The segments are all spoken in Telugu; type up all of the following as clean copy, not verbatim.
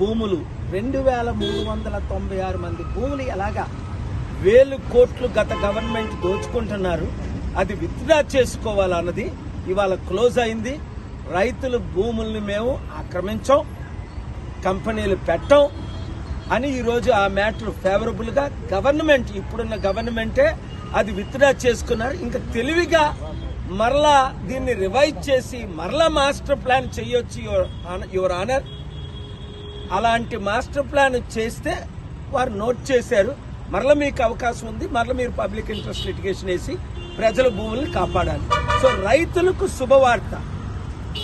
భూములు 2396 మంది భూములు ఎలాగా 1000 కోట్లు గత గవర్నమెంట్ దోచుకుంటున్నారు. అది విత్డ్రా చేసుకోవాలన్నది ఇవాళ క్లోజ్ అయింది. రైతుల భూముల్ని మేము ఆక్రమించాం, కంపెనీలు పెట్టాం అని ఈరోజు ఆ మ్యాటర్ ఫేవరబుల్ గా గవర్నమెంట్, ఇప్పుడున్న గవర్నమెంటే అది విత్డ్రా చేసుకున్నారు. ఇంకా తెలివిగా మరలా దీన్ని రివైజ్ చేసి మరలా మాస్టర్ ప్లాన్ చేయొచ్చు యువర్ ఆనర్. అలాంటి మాస్టర్ ప్లాన్ చేస్తే వారు నోట్ చేశారు. మరలా మీకు అవకాశం ఉంది, మరలా మీరు పబ్లిక్ ఇంట్రెస్ట్ లిటిగేషన్ వేసి ప్రజల భూముల్ని కాపాడాలి. సో రైతులకు శుభవార్త.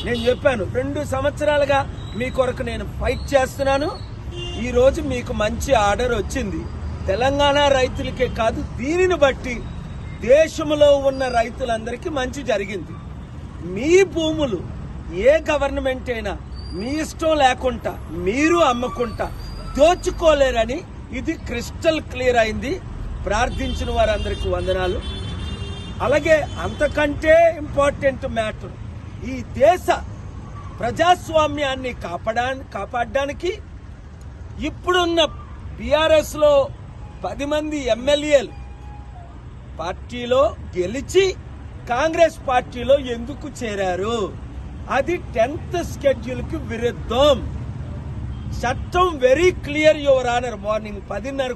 నేను చెప్పాను 2 సంవత్సరాలుగా మీ కొరకు నేను ఫైట్ చేస్తున్నాను. ఈ రోజు మీకు మంచి ఆర్డర్ వచ్చింది. తెలంగాణ రైతులకే కాదు, దీనిని బట్టి దేశంలో ఉన్న రైతులందరికీ మంచి జరిగింది. మీ భూములు ఏ గవర్నమెంట్ అయినా మీ ఇష్టం లేకుండా మీరు అమ్ముకుంటా దోచుకోలేరని ఇది క్రిస్టల్ క్లియర్ అయింది. ప్రార్థించిన వారందరికీ వందనాలు. అలాగే అంతకంటే ఇంపార్టెంట్ మ్యాటర్, ఈ దేశ ప్రజాస్వామ్యాన్ని కాపాడడానికి ఇప్పుడున్న బీఆర్ఎస్ లో 10 మంది ఎమ్మెల్యేలు పార్టీలో గెలిచి కాంగ్రెస్ పార్టీలో ఎందుకు చేరారు? అది 10th షెడ్యూల్ కి విరుద్ధం. చట్టం very clear your honour. Morning 10:30